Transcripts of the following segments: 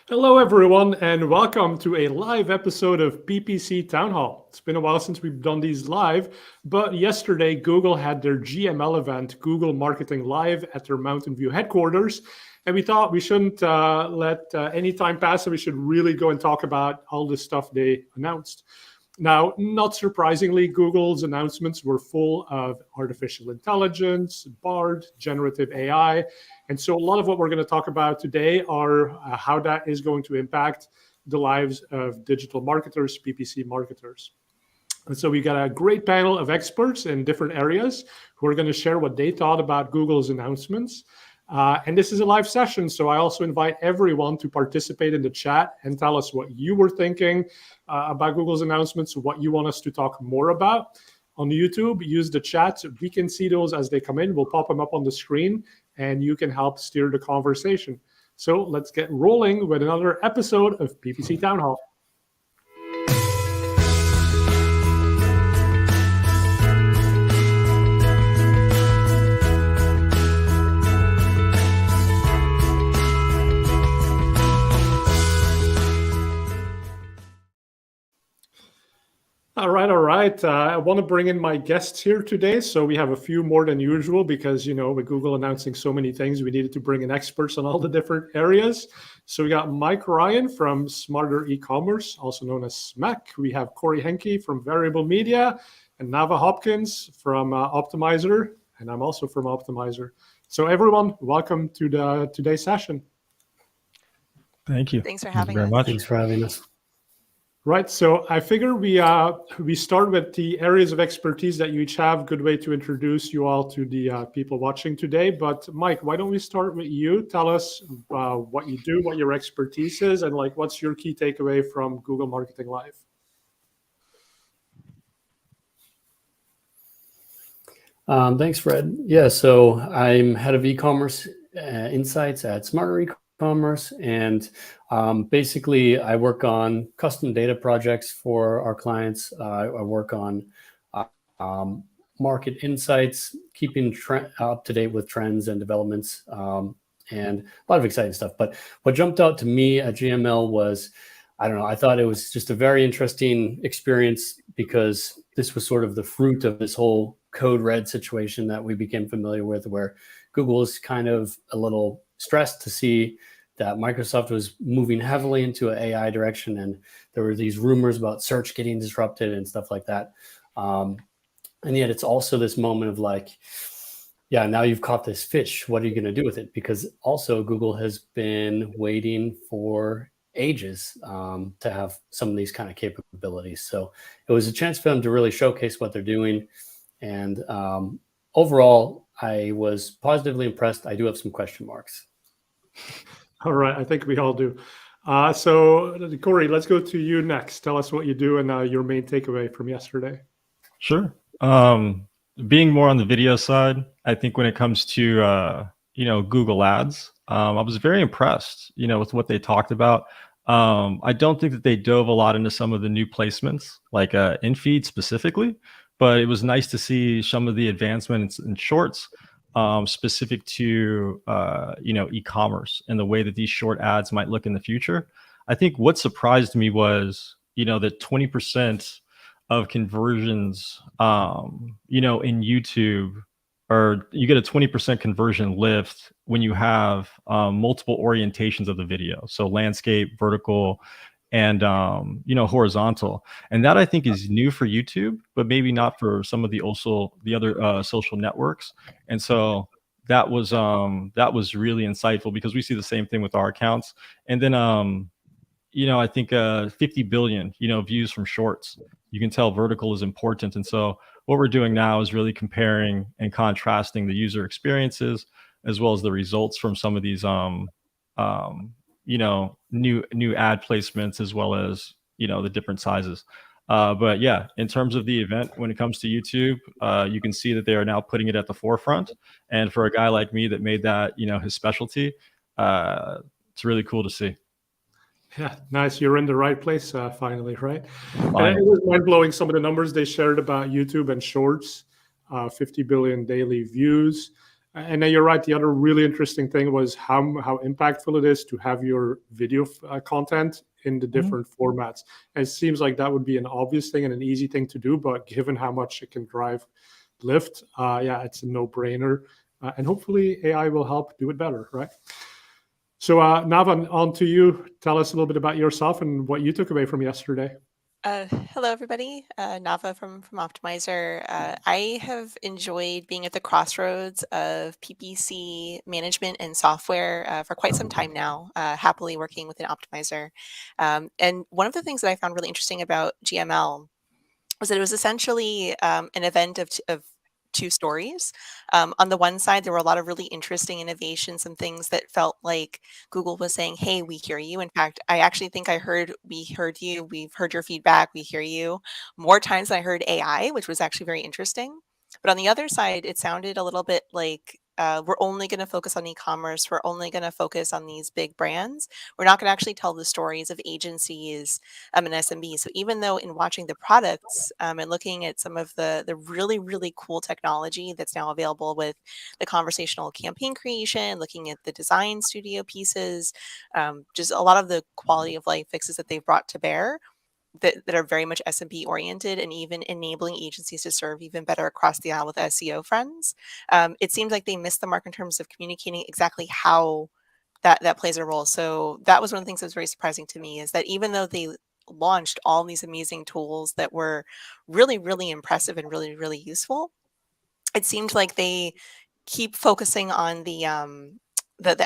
Hello, everyone, and welcome to a live episode of PPC Town Hall. It's been a while since we've done these live, but yesterday Google had their GML event, Google Marketing Live, at their Mountain View headquarters. And we thought we shouldn't let any time pass, and we should really go and talk about all the stuff they announced. Now, not surprisingly, Google's announcements were full of artificial intelligence, BARD, generative AI. And so a lot of what we're going to talk about today are how that is going to impact the lives of digital marketers, PPC marketers. And so we got a great panel of experts in different areas who are going to share what they thought about Google's announcements. And this is a live session, so I also invite everyone to participate in the chat and tell us what you were thinking about Google's announcements, what you want us to talk more about. On YouTube, use the chat. We can see those as they come in. We'll pop them up on the screen, and you can help steer the conversation. So let's get rolling with another episode of PPC Town Hall. All right. I want to bring in my guests here today. So we have a few more than usual because, with Google announcing so many things, we needed to bring in experts on all the different areas. So we got Mike Ryan from Smarter Ecommerce, also known as SMEC. We have Cory Henke from Variable Media and Navah Hopkins from Optmyzr. And I'm also from Optmyzr. So everyone, welcome to today's session. Thank you. Thanks for having us. Much. Thanks for having us. Right, so I figure we start with the areas of expertise that you each have. Good way to introduce you all to the people watching today. But Mike, why don't we start with you? Tell us what you do, what your expertise is, and what's your key takeaway from Google Marketing Live? Thanks, Fred. Yeah, so I'm head of e-commerce insights at Smarter Ecommerce, and basically I work on custom data projects for our clients. I work on market insights, keeping up to date with trends and developments, and a lot of exciting stuff. But what jumped out to me at GML was, I thought it was just a very interesting experience because this was sort of the fruit of this whole code red situation that we became familiar with, where Google is kind of a little stressed to see that Microsoft was moving heavily into an AI direction, and there were these rumors about search getting disrupted and stuff like that. And yet it's also this moment of now you've caught this fish. What are you going to do with it? Because also Google has been waiting for ages to have some of these kind of capabilities. So it was a chance for them to really showcase what they're doing. And overall, I was positively impressed. I do have some question marks. All right, I think we all do. So Cory, let's go to you next. Tell us what you do and your main takeaway from yesterday. Sure. Being more on the video side, I think when it comes to Google Ads, I was very impressed, with what they talked about. I don't think that they dove a lot into some of the new placements, like in-feed specifically, but it was nice to see some of the advancements in shorts specific to e-commerce and the way that these short ads might look in the future. I think what surprised me was that 20% of conversions in YouTube, or you get a 20% conversion lift when you have multiple orientations of the video, so landscape, vertical, and horizontal. And that I think is new for YouTube, but maybe not for some of the other social networks. And so that was really insightful, because we see the same thing with our accounts. And then I think 50 billion views from shorts. You can tell vertical is important. And so what we're doing now is really comparing and contrasting the user experiences as well as the results from some of these new ad placements, as well as the different sizes. But yeah, in terms of the event, when it comes to YouTube, you can see that they are now putting it at the forefront. And for a guy like me that made that his specialty, it's really cool to see. Yeah, nice. You're in the right place finally, right? And it was mind-blowing, some of the numbers they shared about YouTube and Shorts, 50 billion daily views. And then you're right. The other really interesting thing was how impactful it is to have your video content in the different formats. And it seems like that would be an obvious thing and an easy thing to do, but given how much it can drive lift, yeah, it's a no-brainer. And hopefully AI will help do it better, right? So Navah, on to you. Tell us a little bit about yourself and what you took away from yesterday. Hello, everybody. Navah from Optmyzr. I have enjoyed being at the crossroads of PPC management and software for quite some time now, happily working within Optmyzr. And one of the things that I found really interesting about GML was that it was essentially an event of two stories. On the one side, there were a lot of really interesting innovations and things that felt like Google was saying, hey, we hear you. In fact, I actually think we heard you, we've heard your feedback, we hear you more times than I heard AI, which was actually very interesting. But on the other side, it sounded a little bit like we're only going to focus on e-commerce. We're only going to focus on these big brands. We're not going to actually tell the stories of agencies and SMBs. So even though in watching the products and looking at some of the really, really cool technology that's now available with the conversational campaign creation, looking at the design studio pieces, just a lot of the quality of life fixes that they've brought to bear, that are very much SMB oriented and even enabling agencies to serve even better across the aisle with SEO friends. It seems like they missed the mark in terms of communicating exactly how that plays a role. So that was one of the things that was very surprising to me, is that even though they launched all these amazing tools that were really, really impressive and really, really useful, it seemed like they keep focusing on the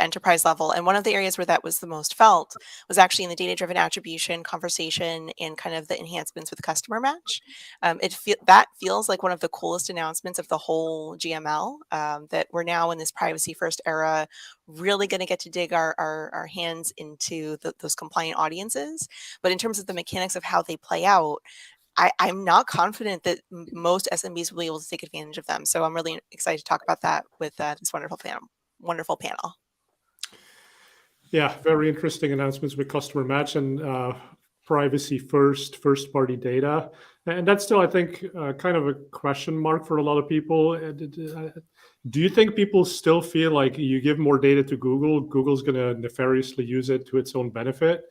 enterprise level. And one of the areas where that was the most felt was actually in the data-driven attribution conversation and kind of the enhancements with customer match. That feels like one of the coolest announcements of the whole GML, that we're now in this privacy-first era, really going to get to dig our hands into those compliant audiences. But in terms of the mechanics of how they play out, I'm not confident that most SMBs will be able to take advantage of them. So I'm really excited to talk about that with this wonderful panel. Yeah, very interesting announcements with customer match and privacy first party data. And that's still, I think, kind of a question mark for a lot of people. Do you think people still feel like you give more data to Google, Google's going to nefariously use it to its own benefit?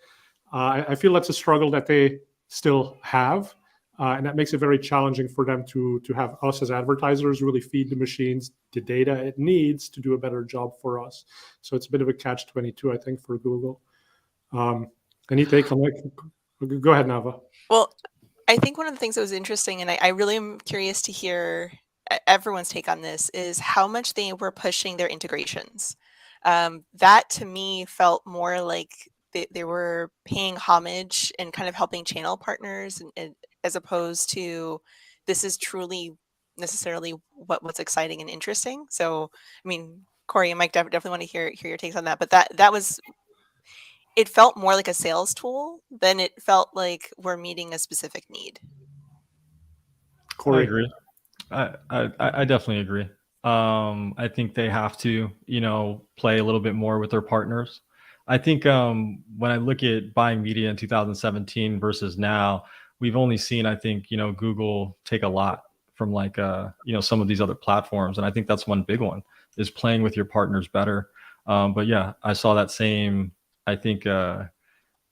I feel that's a struggle that they still have. And that makes it very challenging for them to have us as advertisers really feed the machines the data it needs to do a better job for us. So it's a bit of a catch-22, I think, for Google. Any take on that? Go ahead, Navah. Well, I think one of the things that was interesting, and I really am curious to hear everyone's take on this, is how much they were pushing their integrations. That to me felt more like they were paying homage and kind of helping channel partners, and as opposed to this is truly necessarily what's exciting and interesting. So, I mean, Cory and Mike definitely want to hear your takes on that. But that was, it felt more like a sales tool than it felt like we're meeting a specific need. Cory. I agree. I definitely agree. I think they have to, play a little bit more with their partners. I think when I look at buying media in 2017 versus now, we've only seen, I think, Google take a lot from like, some of these other platforms. And I think that's one big one, is playing with your partners better. But yeah, I saw that same, I think,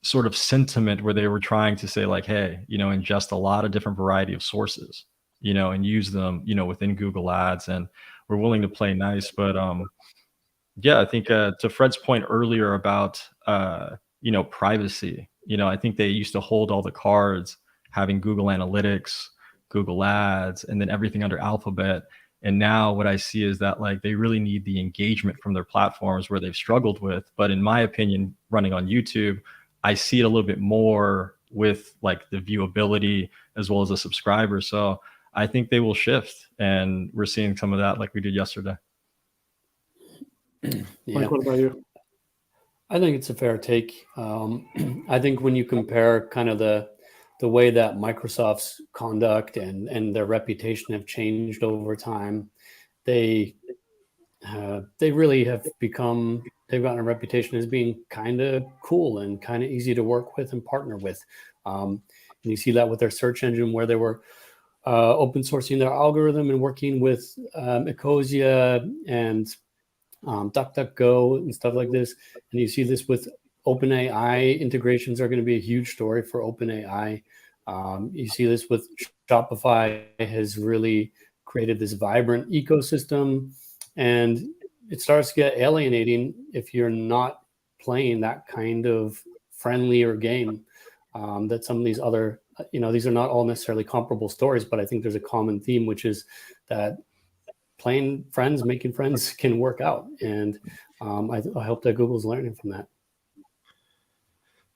sort of sentiment where they were trying to say like, hey, ingest a lot of different variety of sources, and use them, within Google Ads. And we're willing to play nice. But yeah, I think to Fred's point earlier about, privacy, I think they used to hold all the cards, having Google Analytics, Google Ads, and then everything under Alphabet. And now what I see is that like they really need the engagement from their platforms where they've struggled with. But in my opinion, running on YouTube, I see it a little bit more with like the viewability as well as the subscribers. So I think they will shift, and we're seeing some of that like we did yesterday. Yeah. Mike, what about you? I think it's a fair take. I think when you compare kind of the way that Microsoft's conduct and their reputation have changed over time, they really have they've gotten a reputation as being kind of cool and kind of easy to work with and partner with. And you see that with their search engine, where they were open sourcing their algorithm and working with Ecosia and DuckDuckGo and stuff like this. And you see this with OpenAI. Integrations are going to be a huge story for OpenAI. You see this with Shopify has really created this vibrant ecosystem, and it starts to get alienating if you're not playing that kind of friendlier game that some of these other, these are not all necessarily comparable stories, but I think there's a common theme, which is that playing friends, making friends can work out. And I hope that Google's learning from that.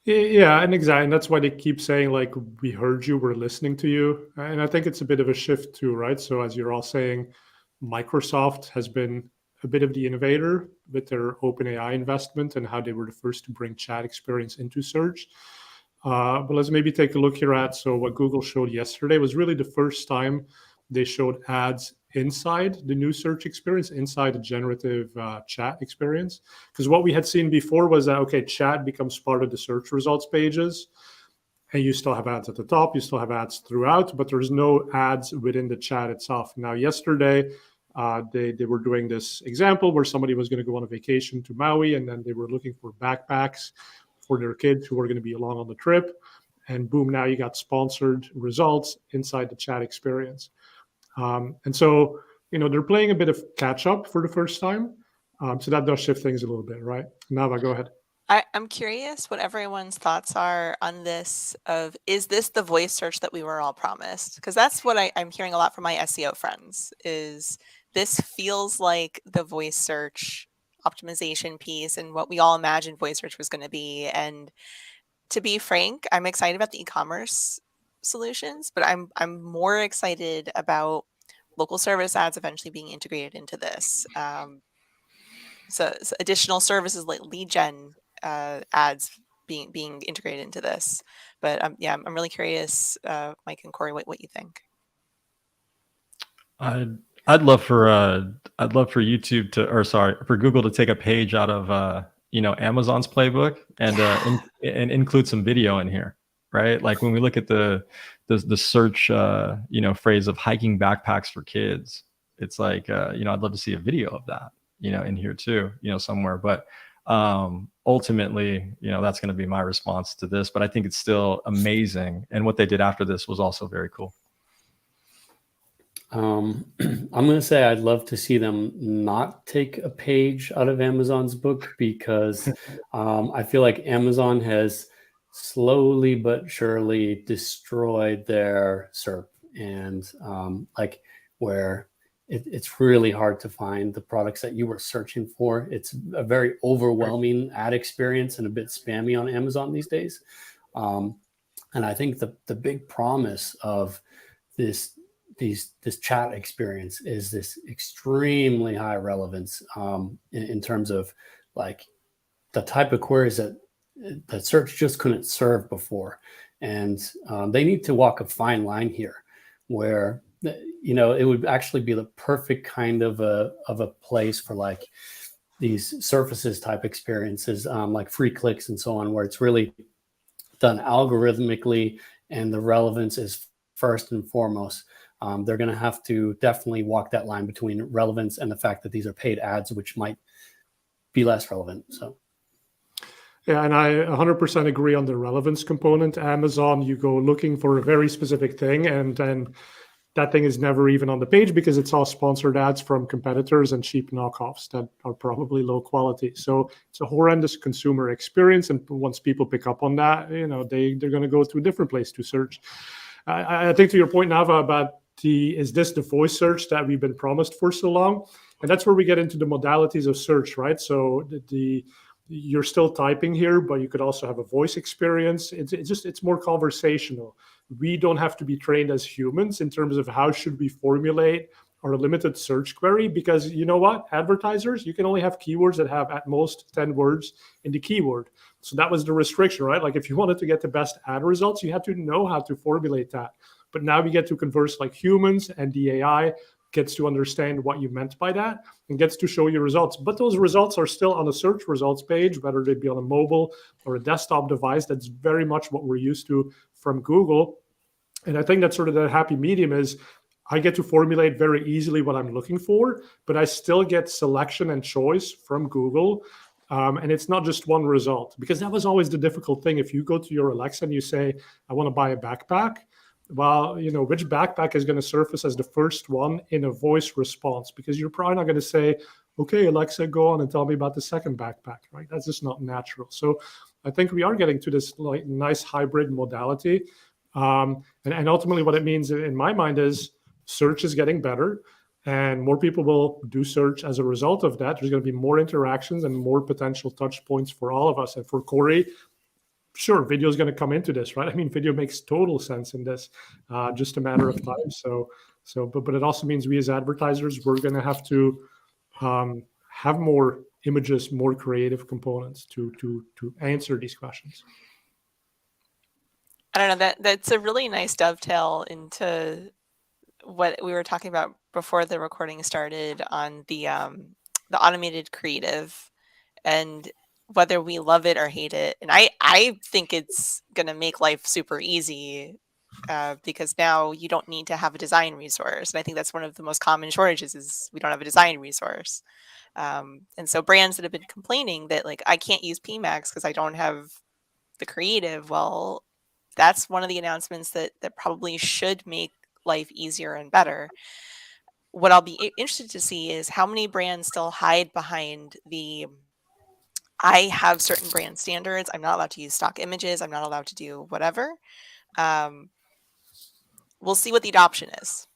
Yeah, and exactly. And that's why they keep saying, like, we heard you, we're listening to you. And I think it's a bit of a shift too, right? So as you're all saying, Microsoft has been a bit of the innovator with their OpenAI investment and how they were the first to bring chat experience into search. But let's maybe take a look here at, so what Google showed yesterday was really the first time they showed ads inside the new search experience, inside the generative chat experience. Because what we had seen before was that, okay, chat becomes part of the search results pages, and you still have ads at the top, you still have ads throughout, but there's no ads within the chat itself. Now, yesterday, they were doing this example where somebody was going to go on a vacation to Maui, and then they were looking for backpacks for their kids who were going to be along on the trip. And boom, now you got sponsored results inside the chat experience. And so, they're playing a bit of catch up for the first time. So that does shift things a little bit, right? Navah, go ahead. I'm curious what everyone's thoughts are on this is this the voice search that we were all promised? Because that's what I'm hearing a lot from my SEO friends is this feels like the voice search optimization piece and what we all imagined voice search was going to be. And to be frank, I'm excited about the e-commerce solutions, but I'm more excited about local service ads eventually being integrated into this. So additional services like lead gen ads being integrated into this. But I'm really curious, Mike and Cory, what you think. I'd love for YouTube for Google to take a page out of Amazon's playbook and and include some video in here, right? Like when we look at the search phrase of hiking backpacks for kids, it's like I'd love to see a video of that in here too, somewhere. But ultimately, that's going to be my response to this. But I think it's still amazing, and what they did after this was also very cool. I'm going to say I'd love to see them not take a page out of Amazon's book because I feel like Amazon has slowly but surely destroyed their SERP, and where it's really hard to find the products that you were searching for. It's a very overwhelming ad experience and a bit spammy on Amazon these days. And I think the big promise of this chat experience is this extremely high relevance in terms of like the type of queries that search just couldn't serve before. And they need to walk a fine line here where, it would actually be the perfect kind of a place for like these surfaces type experiences, like free clicks and so on, where it's really done algorithmically and the relevance is first and foremost. They're going to have to definitely walk that line between relevance and the fact that these are paid ads, which might be less relevant. So. Yeah, and I 100% agree on the relevance component. Amazon, you go looking for a very specific thing, and then that thing is never even on the page because it's all sponsored ads from competitors and cheap knockoffs that are probably low quality. So it's a horrendous consumer experience. And once people pick up on that, they're going to go to a different place to search. I think to your point, Navah, about is this the voice search that we've been promised for so long? And that's where we get into the modalities of search, right? So you're still typing here, but you could also have a voice experience. It's more conversational. We don't have to be trained as humans in terms of how should we formulate our limited search query, because you know what? Advertisers, you can only have keywords that have at most 10 words in the keyword. So that was the restriction, right? Like if you wanted to get the best ad results, you had to know how to formulate that. But now we get to converse like humans, and the AI gets to understand what you meant by that and gets to show you results. But those results are still on a search results page, whether they be on a mobile or a desktop device. That's very much what we're used to from Google. And I think that's sort of the happy medium is I get to formulate very easily what I'm looking for, but I still get selection and choice from Google. And it's not just one result, because that was always the difficult thing. If you go to your Alexa and you say, I want to buy a backpack, well, which backpack is going to surface as the first one in a voice response? Because you're probably not going to say, okay, Alexa, go on and tell me about the second backpack, right? That's just not natural. So I think we are getting to this nice hybrid modality. And ultimately what it means in my mind is search is getting better, and more people will do search as a result of that. There's going to be more interactions and more potential touch points for all of us. And for Cory, sure, video is going to come into this, right? I mean, video makes total sense in this, just a matter of time. But it also means we as advertisers, we're going to have to have more images, more creative components to answer these questions. I don't know, that's a really nice dovetail into what we were talking about before the recording started on the automated creative, and whether we love it or hate it. And I think it's going to make life super easy, because now you don't need to have a design resource. And I think that's one of the most common shortages, is we don't have a design resource. And so brands that have been complaining that, like, I can't use PMax because I don't have the creative. Well, that's one of the announcements that probably should make life easier and better. What I'll be interested to see is how many brands still hide behind I have certain brand standards. I'm not allowed to use stock images. I'm not allowed to do whatever. We'll see what the adoption is.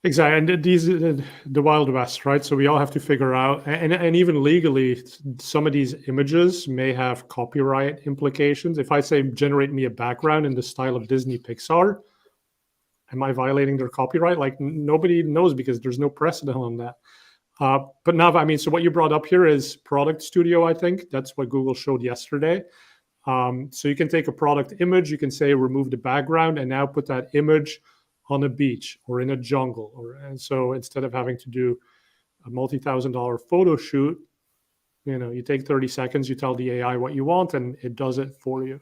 Exactly, and these the Wild West, right? So we all have to figure out, and even legally, some of these images may have copyright implications. If I say generate me a background in the style of Disney Pixar, am I violating their copyright? Like, nobody knows, because there's no precedent on that. But Navah, I mean, so what you brought up here is Product Studio, I think. That's what Google showed yesterday. So you can take a product image, you can say remove the background, and now put that image on a beach or in a jungle. And so instead of having to do a multi-$1,000 photo shoot, you take 30 seconds, you tell the AI what you want, and it does it for you.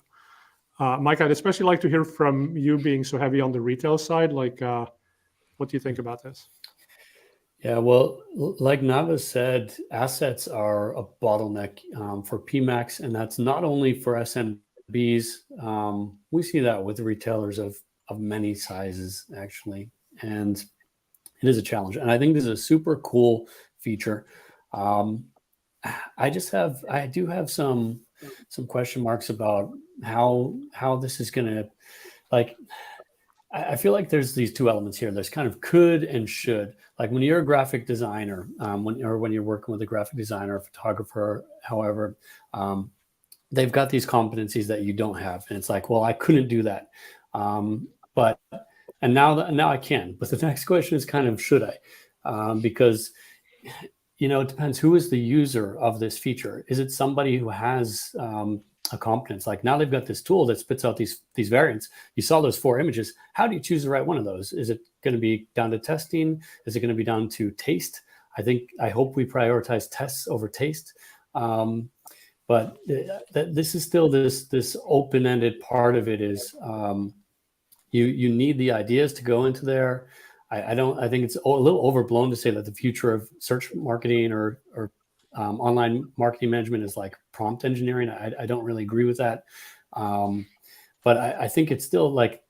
Mike, I'd especially like to hear from you, being so heavy on the retail side. Like, what do you think about this? Yeah, well, like Navah said, assets are a bottleneck for PMax, and that's not only for SMBs. We see that with retailers of many sizes, actually, and it is a challenge. And I think this is a super cool feature. I do have some question marks about how this is going to, like, I feel like there's these two elements here. There's kind of could and should. Like, when you're a graphic designer, when you're working with a graphic designer, photographer, however, they've got these competencies that you don't have, and it's like, well, I couldn't do that, and now I can. But the next question is kind of, should I? Because it depends who is the user of this feature. Is it somebody who has a competence? Like, now they've got this tool that spits out these variants. You saw those 4 images. How do you choose the right one of those? Is it going to be down to testing? Is it going to be down to taste? I hope we prioritize tests over taste. But this is still this open-ended part of it is you need the ideas to go into there. I think it's a little overblown to say that the future of search marketing or online marketing management is like prompt engineering. I don't really agree with that. But I think it's still like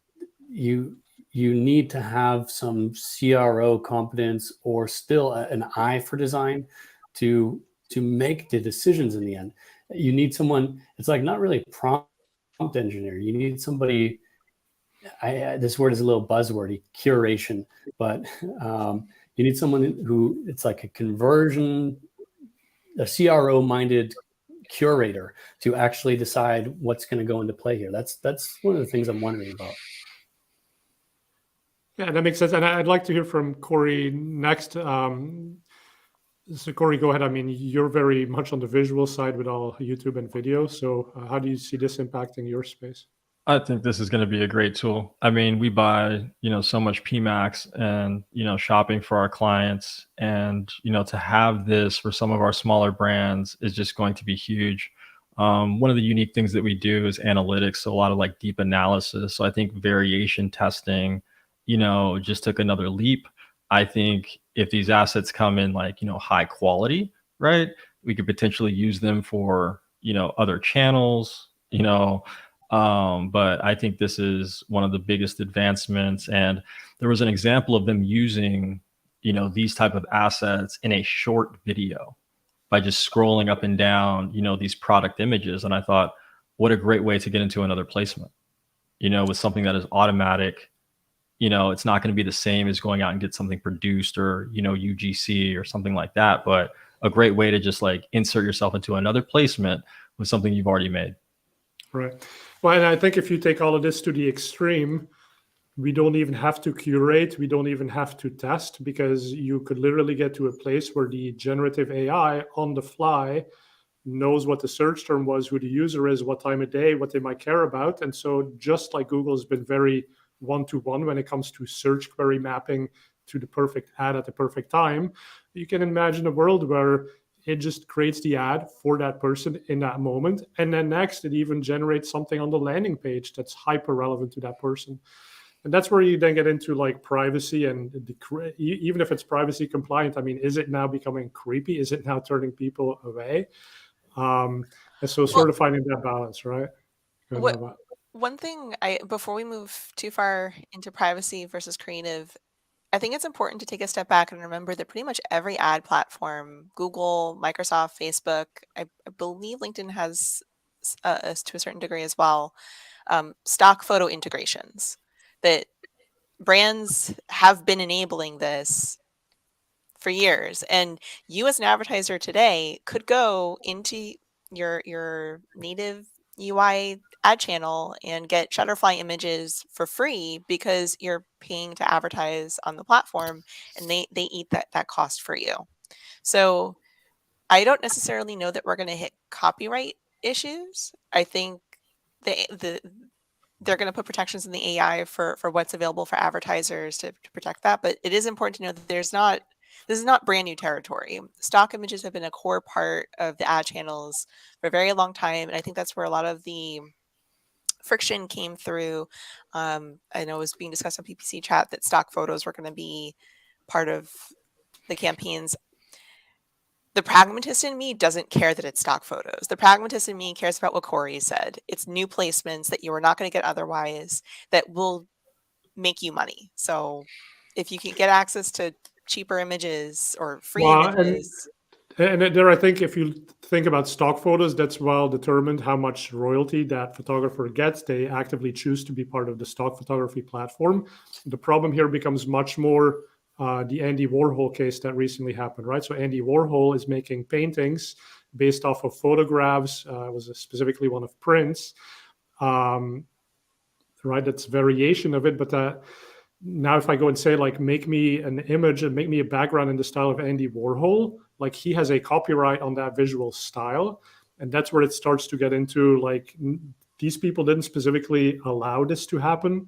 you need to have some CRO competence, or still an eye for design to make the decisions in the end. You need someone, it's like not really a prompt engineer. You need somebody, this word is a little buzzwordy, curation, but you need someone who, it's like a CRO-minded curator to actually decide what's going to go into play here. That's one of the things I'm wondering about. Yeah, that makes sense. And I'd like to hear from Cory next. So Cory, go ahead. I mean, you're very much on the visual side with all YouTube and video. So how do you see this impacting your space? I think this is going to be a great tool. I mean, we buy, so much PMax and, shopping for our clients, and, to have this for some of our smaller brands is just going to be huge. One of the unique things that we do is analytics. So a lot of like deep analysis. So I think variation testing just took another leap. I think if these assets come in like, high quality, right, we could potentially use them for, other channels, but I think this is one of the biggest advancements. And there was an example of them using, these type of assets in a short video by just scrolling up and down, these product images. And I thought, what a great way to get into another placement, with something that is automatic. It's not going to be the same as going out and get something produced or, UGC or something like that, but a great way to just like insert yourself into another placement with something you've already made. Right. Well, and I think if you take all of this to the extreme, we don't even have to curate. We don't even have to test, because you could literally get to a place where the generative AI on the fly knows what the search term was, who the user is, what time of day, what they might care about. And so just like Google has been very one-to-one when it comes to search query mapping to the perfect ad at the perfect time, you can imagine a world where it just creates the ad for that person in that moment. And then next, it even generates something on the landing page that's hyper relevant to that person. And that's where you then get into like privacy and even if it's privacy compliant, I mean, is it now becoming creepy? Is it now turning people away? And so sort of finding that balance, right? One thing before we move too far into privacy versus creative, I think it's important to take a step back and remember that pretty much every ad platform, Google, Microsoft, Facebook, I believe LinkedIn has to a certain degree as well, stock photo integrations, that brands have been enabling this for years. And you as an advertiser today could go into your native UI ad channel and get Shutterfly images for free because you're paying to advertise on the platform, and they eat that cost for you. So I don't necessarily know that we're going to hit copyright issues. I think they're going to put protections in the AI for what's available for advertisers to protect that. But it is important to know that this is not brand new territory. Stock images have been a core part of the ad channels for a very long time. And I think that's where a lot of the friction came through. I know it was being discussed on PPC chat that stock photos were going to be part of the campaigns. The pragmatist in me doesn't care that it's stock photos. The pragmatist in me cares about what Cory said. It's new placements that you are not going to get otherwise that will make you money. So if you can get access to cheaper images or free images. And there, I think if you think about stock photos, that's well determined how much royalty that photographer gets. They actively choose to be part of the stock photography platform. The problem here becomes much more the Andy Warhol case that recently happened, right? So Andy Warhol is making paintings based off of photographs. It was specifically one of Prince, right? That's variation of it, but now if I go and say like, make me an image and make me a background in the style of Andy Warhol, like he has a copyright on that visual style. And that's where it starts to get into like, these people didn't specifically allow this to happen,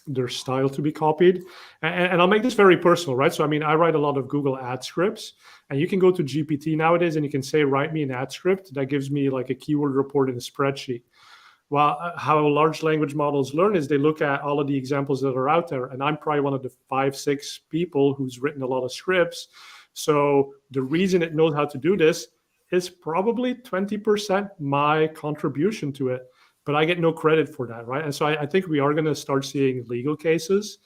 their style to be copied. And I'll make this very personal, right? So, I mean, I write a lot of Google ad scripts, and you can go to GPT nowadays and you can say, write me an ad script that gives me like a keyword report in a spreadsheet. Well, how large language models learn is they look at all of the examples that are out there. And I'm probably one of the 5-6 people who's written a lot of scripts. So the reason it knows how to do this is probably 20% my contribution to it, but I get no credit for that, right? And so I think we are going to start seeing legal cases.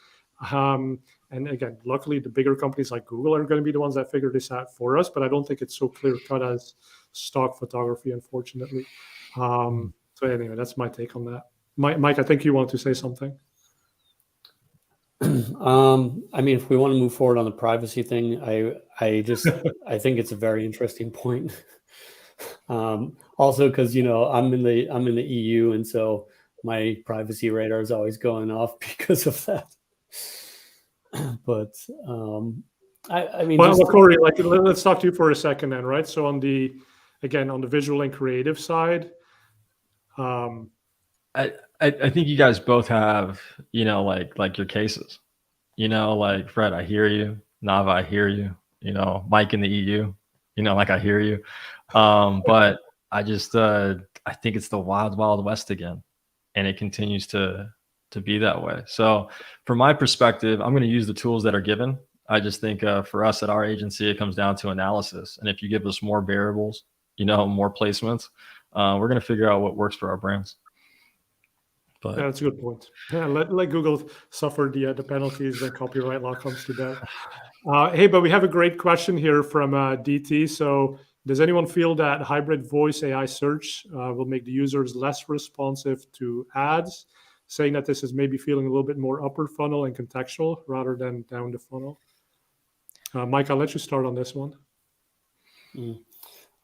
And again, luckily the bigger companies like Google are going to be the ones that figure this out for us, but I don't think it's so clear cut as stock photography, unfortunately. So anyway, that's my take on that. Mike, I think you want to say something. I mean, if we want to move forward on the privacy thing, I think it's a very interesting point. Also, because I'm in the EU, and so my privacy radar is always going off because of that. But I mean, well, Cory, like let's talk to you for a second then, right? So on the visual and creative side. I think you guys both have, like your cases, like Fred, I hear you. Navah, I hear you. Mike in the EU, like I hear you. But I just, I think it's the wild, wild west again. And it continues to to be that way. So from my perspective, I'm going to use the tools that are given. I just think for us at our agency, it comes down to analysis. And if you give us more variables, more placements, we're going to figure out what works for our brands. But yeah, that's a good point. Yeah, let Google suffer the penalties when copyright law comes to bear. Hey, but we have a great question here from DT. So does anyone feel that hybrid voice AI search will make the users less responsive to ads, saying that this is maybe feeling a little bit more upper funnel and contextual rather than down the funnel? Mike, I'll let you start on this one.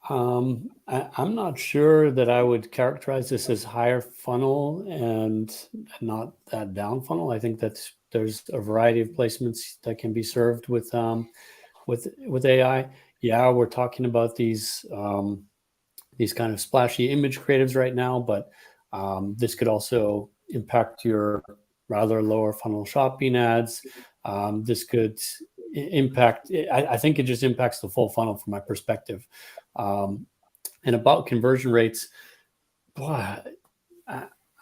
I'm not sure that I would characterize this as higher funnel and not that down funnel. I think that there's a variety of placements that can be served with AI. Yeah, we're talking about these kind of splashy image creatives right now, but this could also impact your rather lower funnel shopping ads. This could impact, I think it just impacts the full funnel from my perspective. And about conversion rates, boy,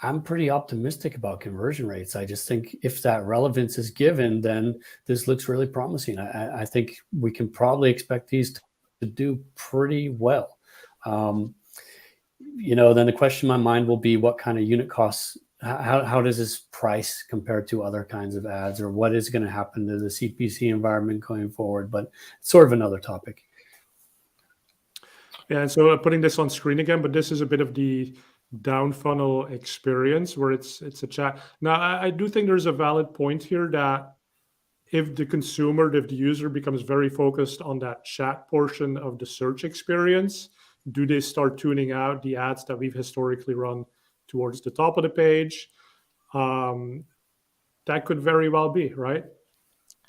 I'm pretty optimistic about conversion rates. I just think if that relevance is given, then this looks really promising. I think we can probably expect these to do pretty well. Then the question in my mind will be what kind of unit costs, how does this price compare to other kinds of ads, or what is going to happen to the CPC environment going forward? But it's sort of another topic. Yeah, and so putting this on screen again, but this is a bit of the down funnel experience where it's a chat. Now, I do think there's a valid point here that if the user becomes very focused on that chat portion of the search experience, do they start tuning out the ads that we've historically run towards the top of the page? That could very well be, right?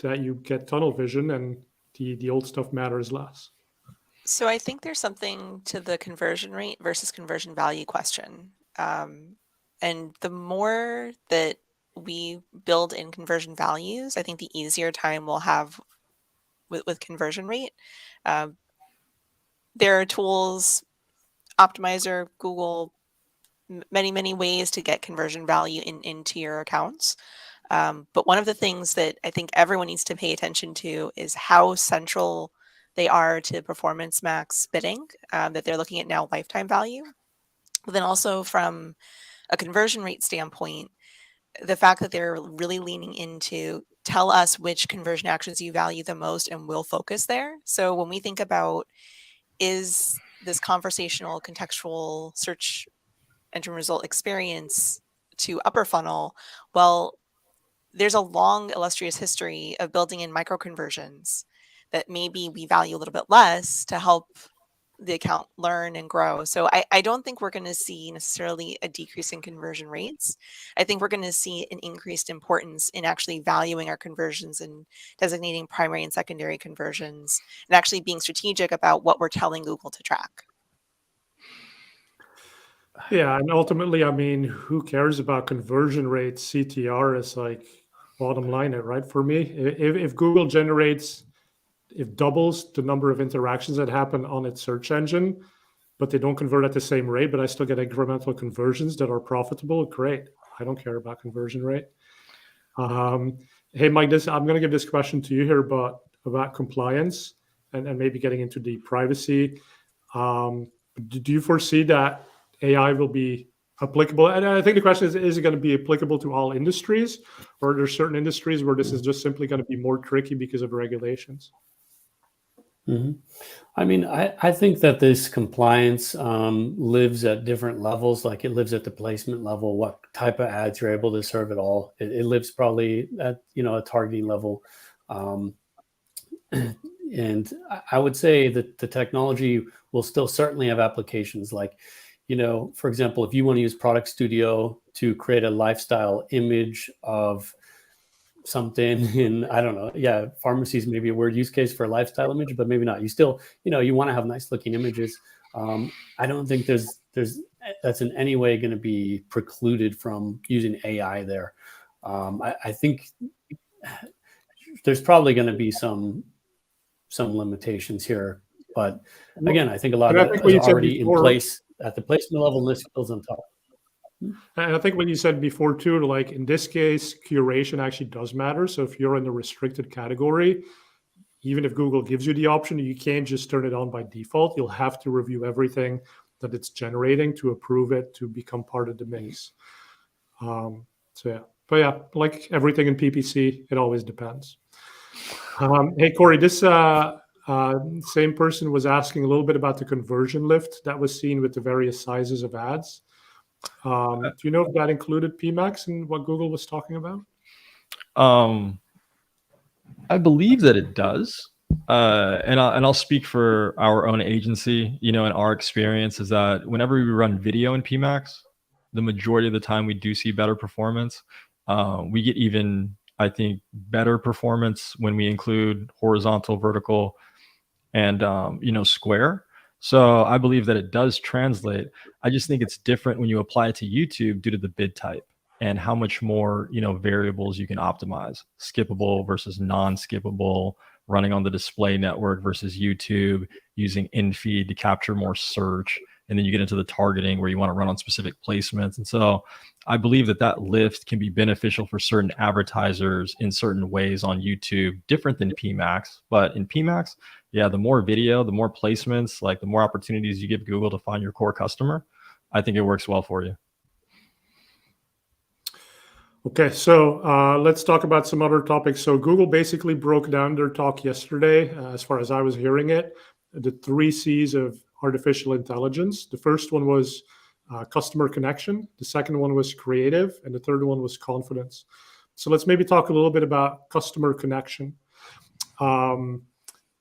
That you get tunnel vision and the old stuff matters less. So I think there's something to the conversion rate versus conversion value question. And the more that we build in conversion values, I think the easier time we'll have with conversion rate. There are tools, Optmyzr, Google, many ways to get conversion value into your accounts. But one of the things that I think everyone needs to pay attention to is how central they are to performance max bidding, that they're looking at now lifetime value. But then also from a conversion rate standpoint, the fact that they're really leaning into tell us which conversion actions you value the most and we'll focus there. So when we think about is this conversational contextual search engine result experience to upper funnel, well, there's a long illustrious history of building in micro conversions that maybe we value a little bit less to help the account learn and grow. So I don't think we're going to see necessarily a decrease in conversion rates. I think we're going to see an increased importance in actually valuing our conversions and designating primary and secondary conversions and actually being strategic about what we're telling Google to track. Yeah, and ultimately, I mean, who cares about conversion rates? CTR is like bottom line, right? For me, if Google doubles the number of interactions that happen on its search engine, but they don't convert at the same rate, but I still get incremental conversions that are profitable, great. I don't care about conversion rate. Hey, Mike, I'm going to give this question to you here, but about compliance and maybe getting into the privacy. Do you foresee that AI will be applicable? And I think the question is it going to be applicable to all industries, or are there certain industries where this is just simply going to be more tricky because of regulations? Mm-hmm. I mean, I think that this compliance lives at different levels. Like it lives at the placement level, what type of ads you're able to serve at all. It lives probably at a targeting level, and I would say that the technology will still certainly have applications. Like, for example, if you want to use Product Studio to create a lifestyle image of something in, I don't know, yeah, pharmacies maybe a word use case for a lifestyle image, but maybe not. You still, you want to have nice looking images. I don't think that's in any way going to be precluded from using AI there. I think there's probably going to be some limitations here, but again, I think a lot of that is already in place at the placement level, and this builds on top. And I think what you said before too, like in this case, curation actually does matter. So if you're in the restricted category, even if Google gives you the option, you can't just turn it on by default. You'll have to review everything that it's generating to approve it to become part of the mix. So yeah, but yeah, like everything in PPC, it always depends. Hey, Cory, this same person was asking a little bit about the conversion lift that was seen with the various sizes of ads. Do you know if that included PMAX and what Google was talking about? I believe that it does. And I'll speak for our own agency, and our experience is that whenever we run video in PMAX, the majority of the time we do see better performance. We get even, I think, better performance when we include horizontal, vertical, and square. So I believe that it does translate. I just think it's different when you apply it to YouTube due to the bid type and how much more variables you can optimize. Skippable versus non-skippable, running on the display network versus YouTube, using in-feed to capture more search. And then you get into the targeting where you want to run on specific placements. And so I believe that lift can be beneficial for certain advertisers in certain ways on YouTube, different than PMAX. But in PMAX, yeah, the more video, the more placements, like the more opportunities you give Google to find your core customer, I think it works well for you. Okay, so let's talk about some other topics. So Google basically broke down their talk yesterday, as far as I was hearing it, the 3 C's of artificial intelligence. The first one was customer connection. The second one was creative. And the third one was confidence. So let's maybe talk a little bit about customer connection.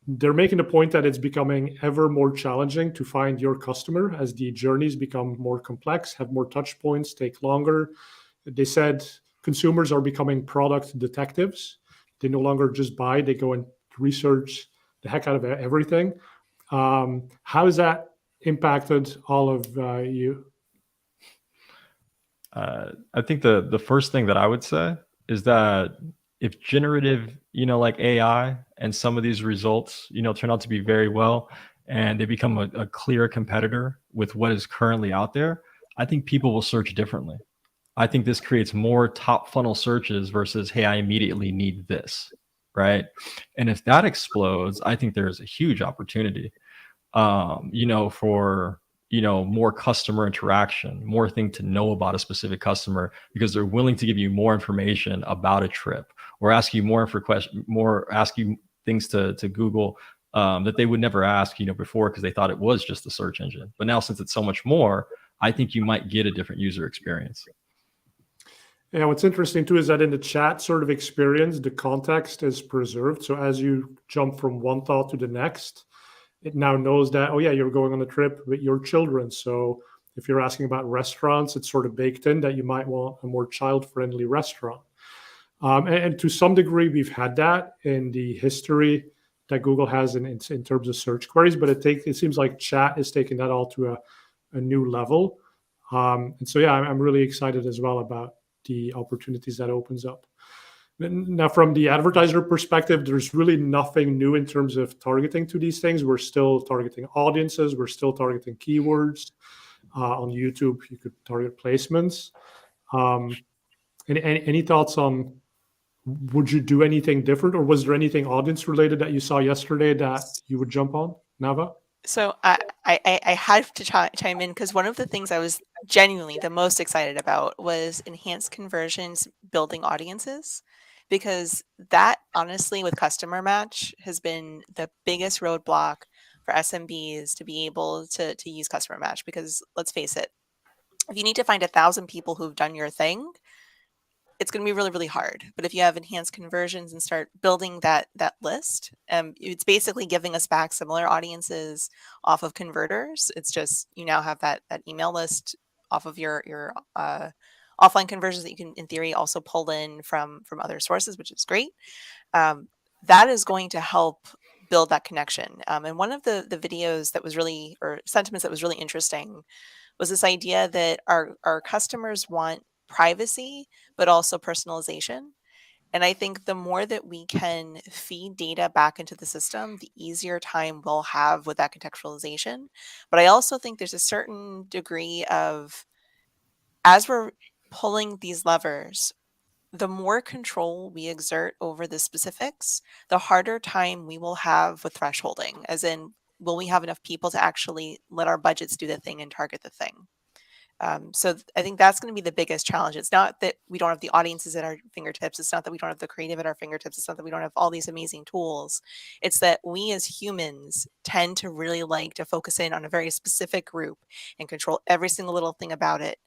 They're making the point that it's becoming ever more challenging to find your customer as the journeys become more complex, have more touch points, take longer. They said consumers are becoming product detectives. They no longer just buy, they go and research the heck out of everything. How has that impacted all of you? I think the first thing that I would say is that if generative, like AI and some of these results, turn out to be very well and they become a clear competitor with what is currently out there, I think people will search differently. I think this creates more top funnel searches versus, hey, I immediately need this, right? And if that explodes, I think there's a huge opportunity, for more customer interaction, more thing to know about a specific customer, because they're willing to give you more information about a trip or ask you ask you things to Google that they would never ask, before, because they thought it was just the search engine. But now, since it's so much more, I think you might get a different user experience. Yeah, what's interesting too is that in the chat sort of experience, the context is preserved. So as you jump from one thought to the next, it now knows that, oh yeah, you're going on a trip with your children. So if you're asking about restaurants, it's sort of baked in that you might want a more child-friendly restaurant. And to some degree, we've had that in the history that Google has in terms of search queries, but it seems like chat is taking that all to a new level. And so, yeah, I'm really excited as well about the opportunities that opens up. Now, from the advertiser perspective, there's really nothing new in terms of targeting to these things. We're still targeting audiences. We're still targeting keywords. On YouTube, you could target placements. Any thoughts on, would you do anything different, or was there anything audience related that you saw yesterday that you would jump on, Navah? So I have to chime in because one of the things I was genuinely the most excited about was enhanced conversions, building audiences, because that honestly with customer match has been the biggest roadblock for SMBs to be able to use customer match. Because let's face it, if you need to find 1,000 people who've done your thing, it's going to be really, really hard. But if you have enhanced conversions and start building that list, it's basically giving us back similar audiences off of converters. It's just you now have that email list off of your offline conversions that you can, in theory, also pull in from other sources, which is great. That is going to help build that connection. And one of the videos that was really, or sentiments that was really interesting, was this idea that our customers want privacy, but also personalization. And I think the more that we can feed data back into the system, the easier time we'll have with that contextualization. But I also think there's a certain degree of as we're pulling these levers, the more control we exert over the specifics, the harder time we will have with thresholding, as in, will we have enough people to actually let our budgets do the thing and target the thing? I think that's going to be the biggest challenge. It's not that we don't have the audiences at our fingertips. It's not that we don't have the creative at our fingertips. It's not that we don't have all these amazing tools. It's that we as humans tend to really like to focus in on a very specific group and control every single little thing about it.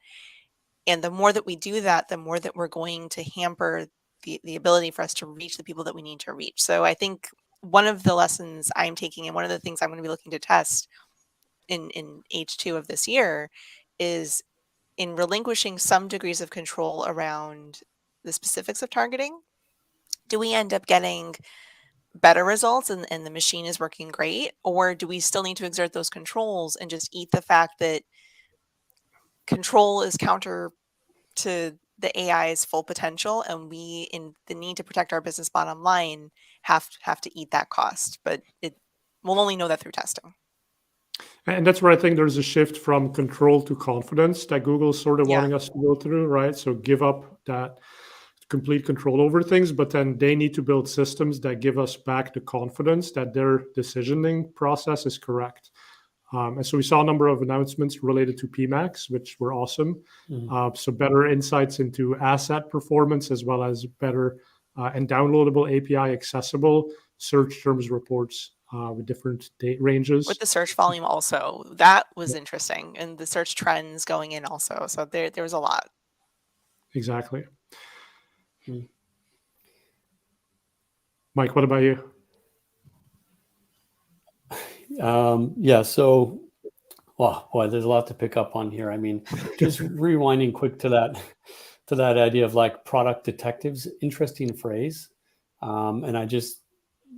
And the more that we do that, the more that we're going to hamper the ability for us to reach the people that we need to reach. So I think one of the lessons I'm taking and one of the things I'm going to be looking to test in H2 of this year is in relinquishing some degrees of control around the specifics of targeting. Do we end up getting better results and the machine is working great? Or do we still need to exert those controls and just eat the fact that control is counter to the AI's full potential, and we, in the need to protect our business bottom line, have to eat that cost? But we'll only know that through testing. And that's where I think there's a shift from control to confidence that Google's sort of Yeah. wanting us to go through, right? So give up that complete control over things, but then they need to build systems that give us back the confidence that their decisioning process is correct. And so we saw a number of announcements related to PMAX, which were awesome. So better insights into asset performance, as well as better and downloadable API accessible search terms reports with different date ranges. With the search volume also, that was interesting, and the search trends going in also. So there was a lot. Exactly. Mike, what about you? Yeah, so, well, boy, there's a lot to pick up on here. I mean, just rewinding quick to that idea of like product detectives, interesting phrase. And I just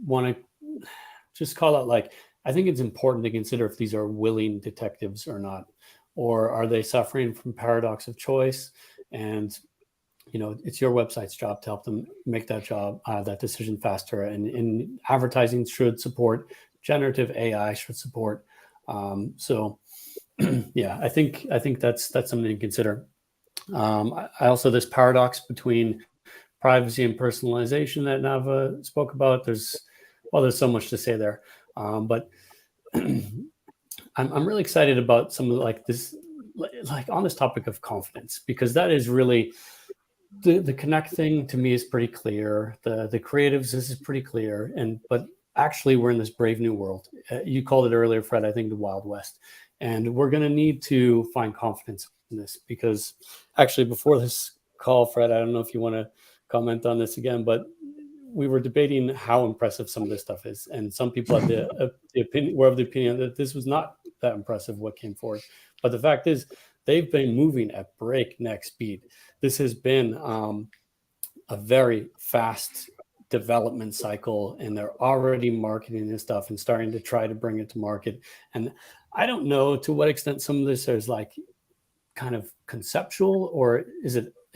want to just call out, like, I think it's important to consider if these are willing detectives or not, or are they suffering from paradox of choice? And, you know, it's your website's job to help them make that decision faster. And advertising should support, generative AI should support. So yeah, I think that's something to consider. I also, this paradox between privacy and personalization that Navah spoke about, there's so much to say there. But I'm really excited about some of like this, like on this topic of confidence, because that is really the Connect thing to me is pretty clear. The creatives, this is pretty clear. But actually we're in this brave new world. You called it earlier, Fred, I think the Wild West. And we're going to need to find confidence in this, because actually before this call, Fred, I don't know if you want to comment on this again, but we were debating how impressive some of this stuff is. And some people had were of the opinion that this was not that impressive what came forward. But the fact is, they've been moving at breakneck speed. This has been a very fast development cycle, and they're already marketing this stuff and starting to try to bring it to market. And I don't know to what extent some of this is like kind of conceptual, or is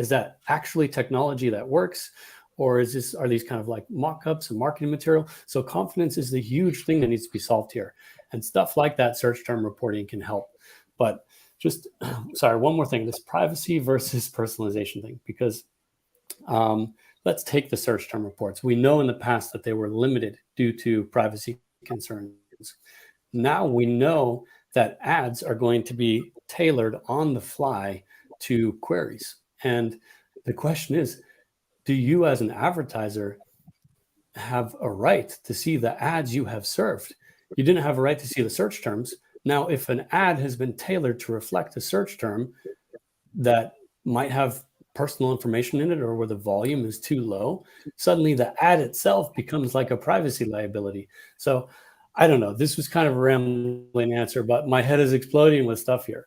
that actually technology that works, or are these kind of like mock-ups and marketing material? So confidence is the huge thing that needs to be solved here, and stuff like that search term reporting can help. But just sorry, one more thing, this privacy versus personalization thing, because let's take the search term reports. We know in the past that they were limited due to privacy concerns. Now we know that ads are going to be tailored on the fly to queries. And the question is, do you as an advertiser have a right to see the ads you have served? You didn't have a right to see the search terms. Now, if an ad has been tailored to reflect a search term that might have personal information in it, or where the volume is too low, suddenly the ad itself becomes like a privacy liability. So I don't know. This was kind of a rambling answer, but my head is exploding with stuff here.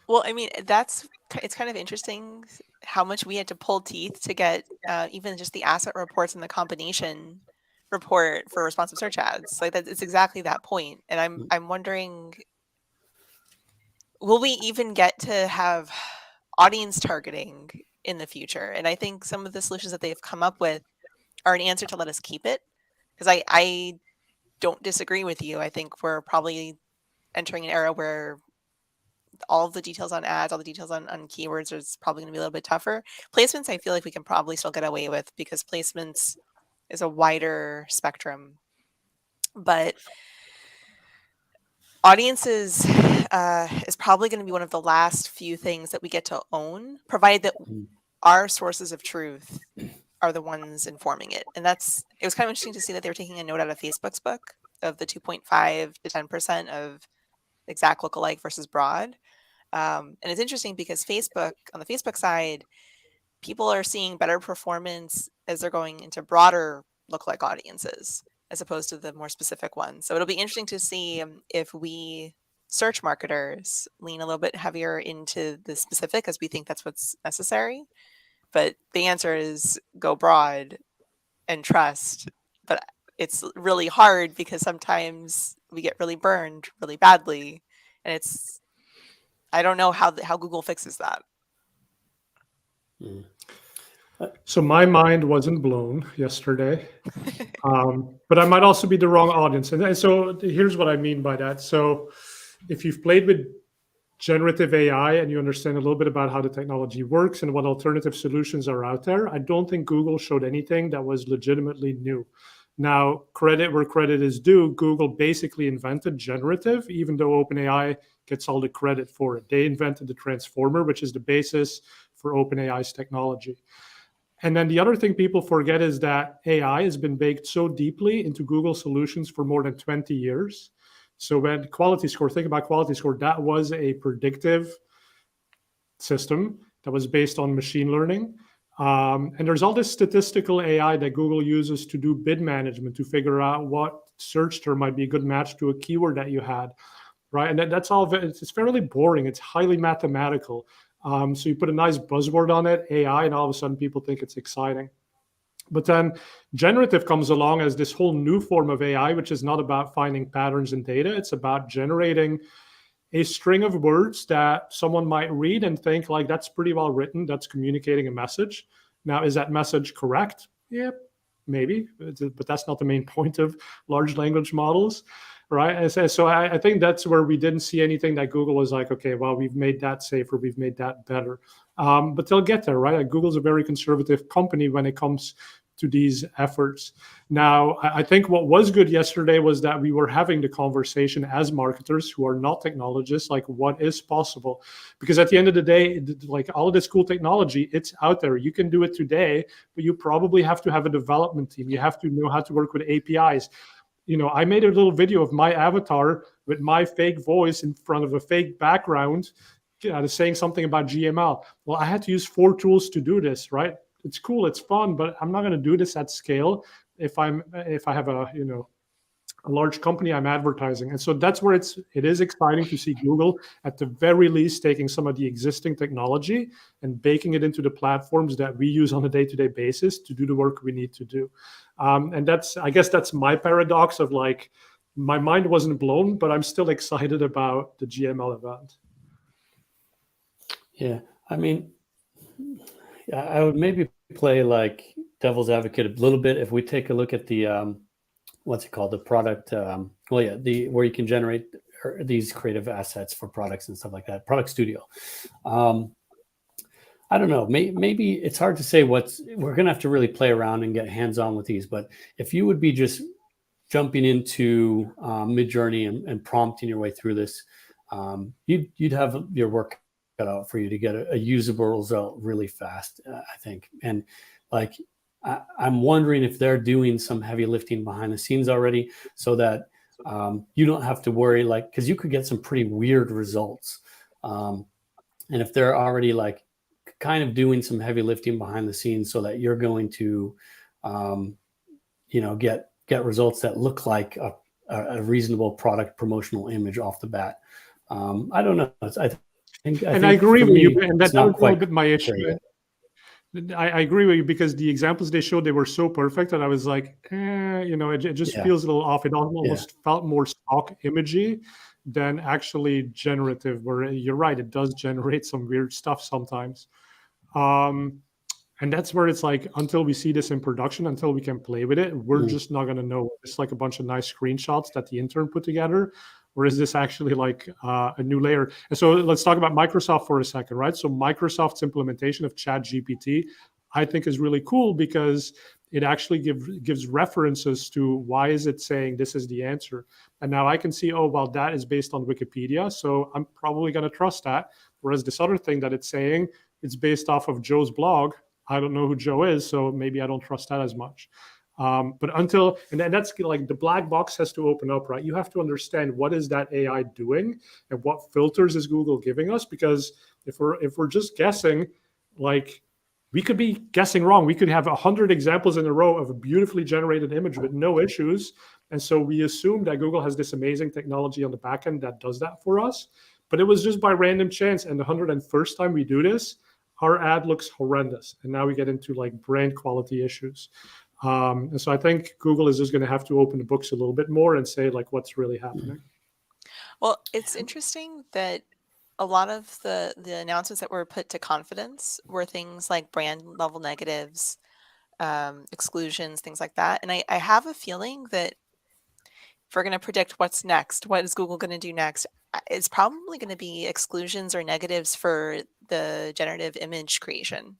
Well, I mean, it's kind of interesting how much we had to pull teeth to get even just the asset reports and the combination report for responsive search ads. Like that, it's exactly that point. And I'm wondering, will we even get to have audience targeting in the future? And I think some of the solutions that they've come up with are an answer to let us keep it. Because I don't disagree with you. I think we're probably entering an era where all the details on ads, all the details on keywords is probably going to be a little bit tougher. Placements, I feel like we can probably still get away with because placements is a wider spectrum. But audiences is probably going to be one of the last few things that we get to own, provided that our sources of truth are the ones informing it. And it was kind of interesting to see that they were taking a note out of Facebook's book of the 2.5 to 10% of exact lookalike versus broad. And it's interesting because Facebook, on the Facebook side, people are seeing better performance as they're going into broader lookalike audiences as opposed to the more specific ones. So it'll be interesting to see if we search marketers lean a little bit heavier into the specific as we think that's what's necessary. But the answer is go broad and trust. But it's really hard because sometimes we get really burned really badly. And I don't know how Google fixes that. So my mind wasn't blown yesterday, but I might also be the wrong audience. And so here's what I mean by that. So if you've played with generative AI and you understand a little bit about how the technology works and what alternative solutions are out there, I don't think Google showed anything that was legitimately new. Now, credit where credit is due, Google basically invented generative, even though OpenAI gets all the credit for it. They invented the transformer, which is the basis for OpenAI's technology. And then the other thing people forget is that AI has been baked so deeply into Google solutions for more than 20 years. So when quality score, think about quality score, that was a predictive system that was based on machine learning. And there's all this statistical AI that Google uses to do bid management, to figure out what search term might be a good match to a keyword that you had, right? And that's all, it's fairly boring. It's highly mathematical. So you put a nice buzzword on it, AI, and all of a sudden people think it's exciting. But then generative comes along as this whole new form of AI, which is not about finding patterns in data. It's about generating a string of words that someone might read and think like, that's pretty well written. That's communicating a message. Now, is that message correct? Yeah, maybe, but that's not the main point of large language models. Right. So I think that's where we didn't see anything that Google was like, okay, well, we've made that safer, we've made that better. But they'll get there, right? Google's a very conservative company when it comes to these efforts. Now, I think what was good yesterday was that we were having the conversation as marketers who are not technologists, like what is possible? Because at the end of the day, like all of this cool technology, it's out there. You can do it today, but you probably have to have a development team. You have to know how to work with APIs. You know, I made a little video of my avatar with my fake voice in front of a fake background saying something about GML. Well, I had to use 4 tools to do this, right? It's cool, it's fun, but I'm not going to do this at scale if I have a large company I'm advertising. And so that's where it is exciting to see Google at the very least taking some of the existing technology and baking it into the platforms that we use on a day-to-day basis to do the work we need to do. And I guess that's my paradox of like, my mind wasn't blown, but I'm still excited about the GML event. Yeah, I mean, I would maybe play like devil's advocate a little bit if we take a look at the what's it called, the product, where you can generate these creative assets for products and stuff like that, product studio. I don't know, maybe it's hard to say we're gonna have to really play around and get hands-on with these, but if you would be just jumping into Midjourney and prompting your way through this, you'd have your work cut out for you to get a usable result really fast, I think. And like, I'm wondering if they're doing some heavy lifting behind the scenes already so that you don't have to worry, like, because you could get some pretty weird results. And if they're already like kind of doing some heavy lifting behind the scenes so that you're going to, get results that look like a reasonable product promotional image off the bat. I don't know. I think I agree with you, and that's not quite a bit my issue. I agree with you because the examples they showed, they were so perfect that I was like, it just feels a little off. It almost felt more stock imagey than actually generative, where you're right, it does generate some weird stuff sometimes. And that's where it's like, until we see this in production, until we can play with it, we're just not going to know. It's like a bunch of nice screenshots that the intern put together. or is this actually like a new layer? And so let's talk about Microsoft for a second, right? So Microsoft's implementation of ChatGPT, I think, is really cool because it actually gives references to why is it saying this is the answer. And now I can see, oh, well, that is based on Wikipedia, so I'm probably going to trust that. Whereas this other thing that it's saying, it's based off of Joe's blog. I don't know who Joe is, so maybe I don't trust that as much. But until, and then that's like the black box has to open up, right? You have to understand what is that AI doing and what filters is Google giving us? Because if we're just guessing, like, we could be guessing wrong. We could have 100 examples in a row of a beautifully generated image with no issues. And so we assume that Google has this amazing technology on the back end that does that for us. But it was just by random chance. And the 101st time we do this, our ad looks horrendous. And now we get into like brand quality issues. And so I think Google is just going to have to open the books a little bit more and say like what's really happening. Well, it's interesting that a lot of the announcements that were put to confidence were things like brand level negatives, exclusions, things like that. And I have a feeling that if we're going to predict what's next, what is Google going to do next, it's probably going to be exclusions or negatives for the generative image creation,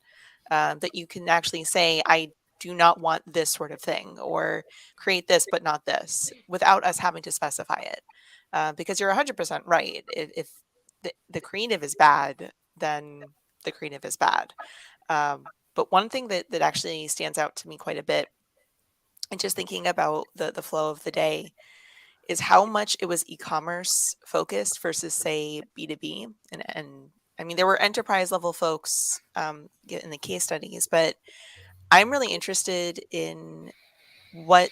that you can actually say, I do not want this sort of thing, or create this but not this, without us having to specify it. Because you're 100% right. If the creative is bad, then the creative is bad. But one thing that actually stands out to me quite a bit, and just thinking about the flow of the day, is how much it was e-commerce focused versus, say, B2B. And I mean, there were enterprise level folks in the case studies, but I'm really interested in what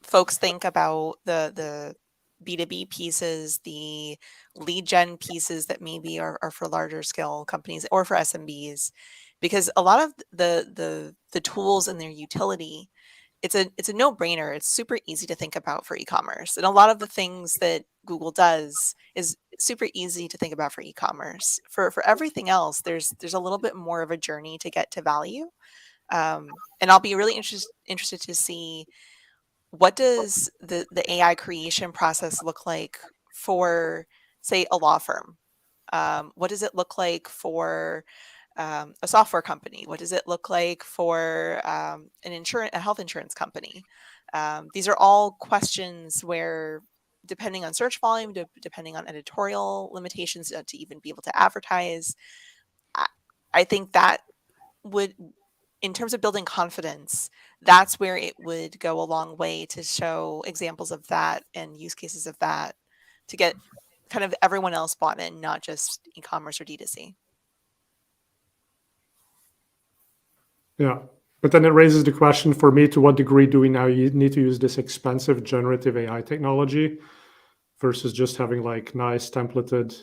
folks think about the B2B pieces, the lead gen pieces that maybe are for larger scale companies or for SMBs, because a lot of the tools and their utility, it's a no-brainer. It's super easy to think about for e-commerce. And a lot of the things that Google does is super easy to think about for e-commerce. For everything else, there's a little bit more of a journey to get to value. And I'll be really interested to see, what does the AI creation process look like for, say, a law firm? What does it look like for a software company? What does it look like for a health insurance company? These are all questions where, depending on search volume, depending on editorial limitations to even be able to advertise, I think that would, in terms of building confidence, that's where it would go a long way to show examples of that and use cases of that to get kind of everyone else bought in, not just e-commerce or D2C. Yeah. But then it raises the question for me, to what degree do we now need to use this expensive generative AI technology versus just having like nice templated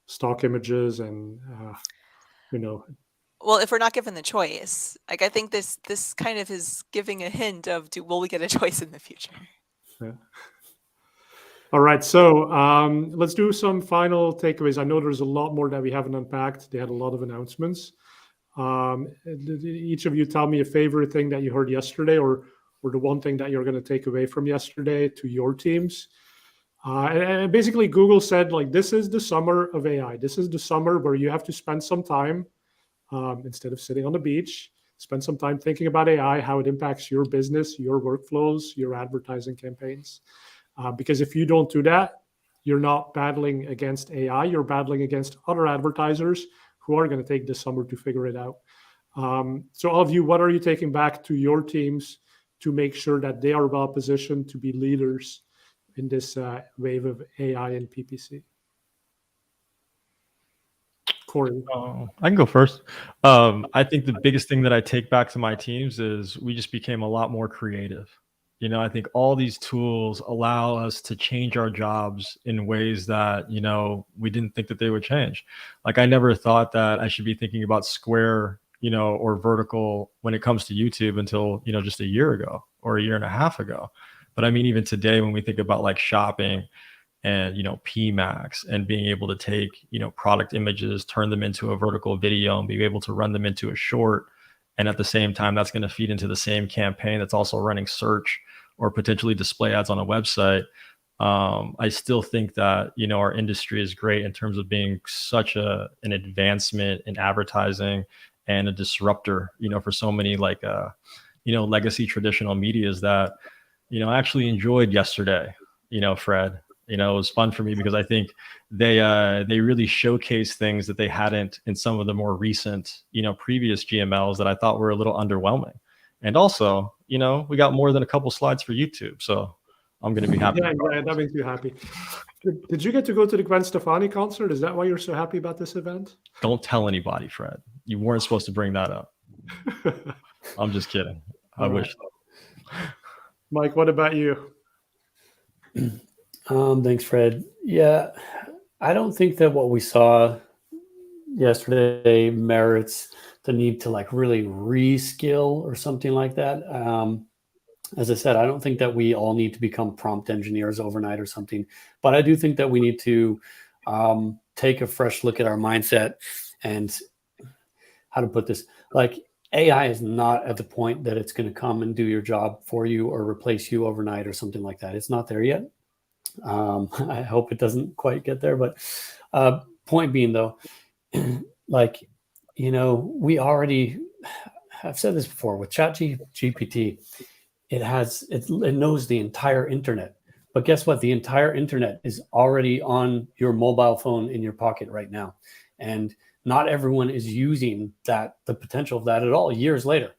stock images and, Well, if we're not given the choice, like, I think this kind of is giving a hint of, will we get a choice in the future? Yeah. All right, so let's do some final takeaways. I know there's a lot more that we haven't unpacked. They had a lot of announcements. Each of you tell me a favorite thing that you heard yesterday, or the one thing that you're going to take away from yesterday to your teams. And basically, Google said, like, this is the summer of AI. This is the summer where you have to spend some time, instead of sitting on the beach, spend some time thinking about AI, how it impacts your business, your workflows, your advertising campaigns. Because if you don't do that, you're not battling against AI, you're battling against other advertisers who are going to take this summer to figure it out. So all of you, what are you taking back to your teams to make sure that they are well positioned to be leaders in this wave of AI and PPC? Cory. I can go first. I think the biggest thing that I take back to my teams is we just became a lot more creative. I think all these tools allow us to change our jobs in ways that, we didn't think that they would change. Like, I never thought that I should be thinking about square, or vertical when it comes to YouTube until, just a year ago or a year and a half ago. But I mean, even today, when we think about like shopping and, PMax and being able to take, product images, turn them into a vertical video and be able to run them into a short. And at the same time, that's going to feed into the same campaign that's also running search or potentially display ads on a website. I still think that, our industry is great in terms of being such an advancement in advertising and a disruptor, for so many legacy traditional medias that, I actually enjoyed yesterday, Fred. It was fun for me because I think they really showcase things that they hadn't in some of the more recent, previous GMLs that I thought were a little underwhelming. And also, we got more than a couple slides for YouTube. So I'm going to be happy. Yeah, that makes you happy. Did you get to go to the Gwen Stefani concert? Is that why you're so happy about this event? Don't tell anybody, Fred. You weren't supposed to bring that up. I'm just kidding. I wish. Mike, what about you? Thanks, Fred. Yeah, I don't think that what we saw yesterday merits the need to really reskill or something like that. As I said, I don't think that we all need to become prompt engineers overnight or something, but I do think that we need to take a fresh look at our mindset and how to put this. AI is not at the point that it's going to come and do your job for you or replace you overnight or something like that. It's not there yet. I hope it doesn't quite get there, but point being though, we already, I've said this before with ChatGPT, it knows the entire internet, but guess what? The entire internet is already on your mobile phone in your pocket right now. And not everyone is using the potential of that at all years later.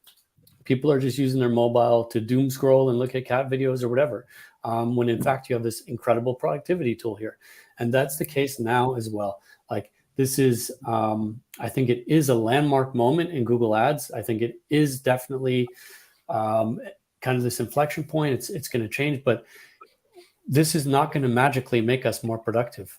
People are just using their mobile to doom scroll and look at cat videos or whatever, when in fact you have this incredible productivity tool here. And that's the case now as well. This is, I think it is a landmark moment in Google Ads. I think it is definitely kind of this inflection point. It's going to change, but this is not going to magically make us more productive.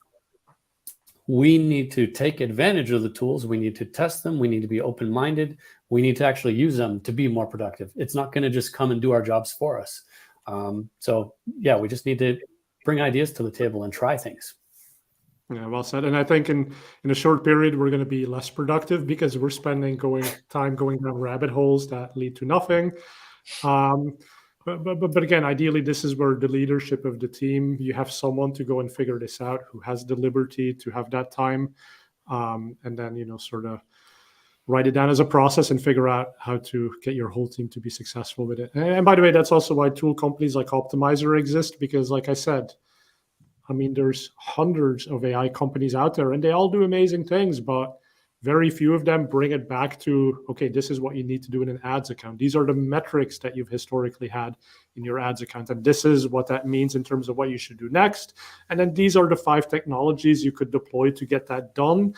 We need to take advantage of the tools. We need to test them. We need to be open-minded. We need to actually use them to be more productive. It's not going to just come and do our jobs for us. So yeah, we just need to bring ideas to the table and try things. Yeah, well said. And I think in a short period, we're going to be less productive because we're spending time going down rabbit holes that lead to nothing. But again, ideally, this is where the leadership of the team, you have someone to go and figure this out who has the liberty to have that time, and then, sort of write it down as a process and figure out how to get your whole team to be successful with it. And by the way, that's also why tool companies like Optmyzr exist, because like I said, there's hundreds of AI companies out there and they all do amazing things, but very few of them bring it back to, okay, this is what you need to do in an ads account. These are the metrics that you've historically had in your ads account. And this is what that means in terms of what you should do next. And then these are the 5 technologies you could deploy to get that done.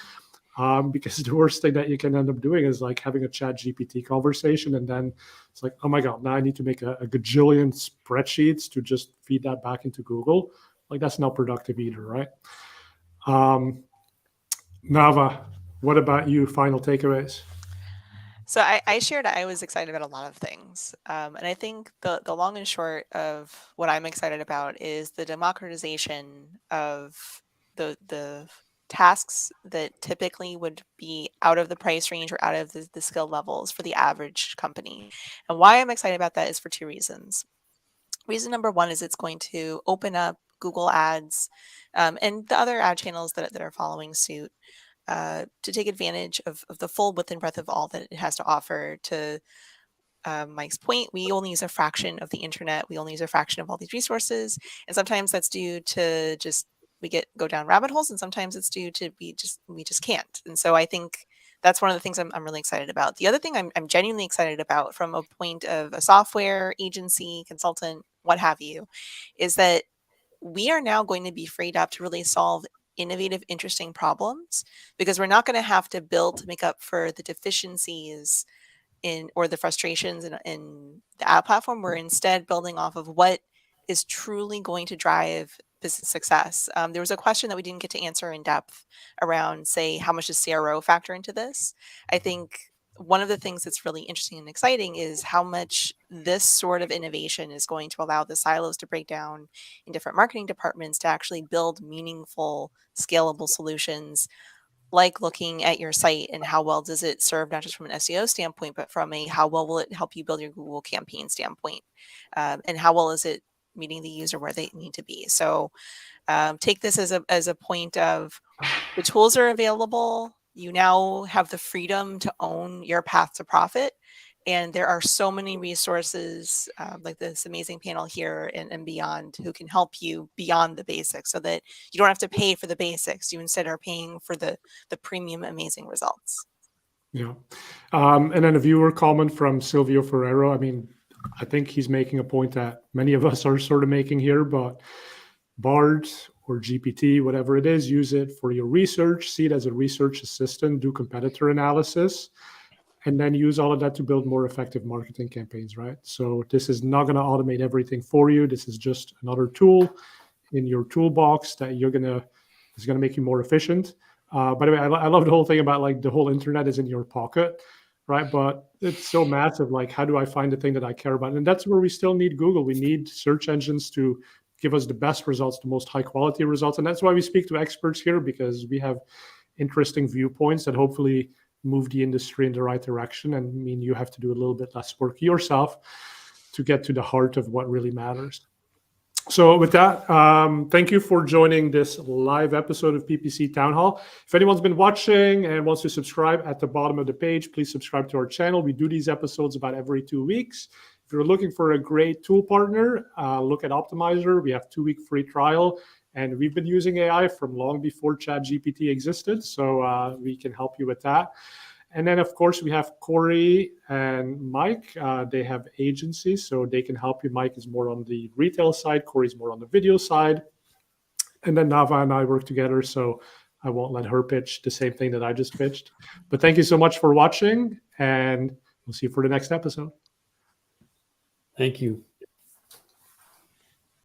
Because the worst thing that you can end up doing is having a ChatGPT conversation. And then it's oh my God, now I need to make a gajillion spreadsheets to just feed that back into Google. That's not productive either, right? Navah, what about you? Final takeaways? So I shared I was excited about a lot of things. And I think the long and short of what I'm excited about is the democratization of the tasks that typically would be out of the price range or out of the skill levels for the average company. And why I'm excited about that is for 2 reasons. Reason number 1 is it's going to open up Google Ads and the other ad channels that are following suit to take advantage of the full width and breadth of all that it has to offer. To Mike's point, we only use a fraction of the internet. We only use a fraction of all these resources. And sometimes that's due to just go down rabbit holes, and sometimes it's due to we just can't. And so I think that's one of the things I'm really excited about. The other thing I'm genuinely excited about from a point of a software agency, consultant, what have you, is that we are now going to be freed up to really solve innovative, interesting problems, because we're not going to have to build to make up for the deficiencies or the frustrations in the ad platform. We're instead building off of what is truly going to drive business success. There was a question that we didn't get to answer in depth around, say, how much does CRO factor into this? I think one of the things that's really interesting and exciting is how much this sort of innovation is going to allow the silos to break down in different marketing departments to actually build meaningful, scalable solutions, like looking at your site and how well does it serve, not just from an SEO standpoint, but from a how well will it help you build your Google campaign standpoint, and how well is it meeting the user where they need to be. So take this as a point of the tools are available. You now have the freedom to own your path to profit. And there are so many resources like this amazing panel here and beyond who can help you beyond the basics so that you don't have to pay for the basics. You instead are paying for the premium amazing results. Yeah. And then a viewer comment from Silvio Ferrero. I mean, I think he's making a point that many of us are sort of making here, but Bard or GPT, whatever it is, use it for your research, see it as a research assistant, do competitor analysis, and then use all of that to build more effective marketing campaigns, right? So this is not going to automate everything for you. This is just another tool in your toolbox that is going to make you more efficient. By the way, I love the whole thing about like the whole internet is in your pocket, right? But it's so massive. Like, how do I find the thing that I care about? And that's where we still need Google. We need search engines to give us the best results, the most high quality results. And that's why we speak to experts here, because we have interesting viewpoints that hopefully move the industry in the right direction and mean you have to do a little bit less work yourself to get to the heart of what really matters. So with that, thank you for joining this live episode of PPC Town Hall. If anyone's been watching and wants to subscribe, at the bottom of the page, please subscribe to our channel. We do these episodes about every 2 weeks. If you're looking for a great tool partner, look at Optmyzr. We have 2-week free trial, and we've been using AI from long before ChatGPT existed, so we can help you with that. And then, of course, we have Cory and Mike. They have agencies, so they can help you. Mike is more on the retail side. Cory's more on the video side. And then Navah and I work together, so I won't let her pitch the same thing that I just pitched. But thank you so much for watching, and we'll see you for the next episode. Thank you.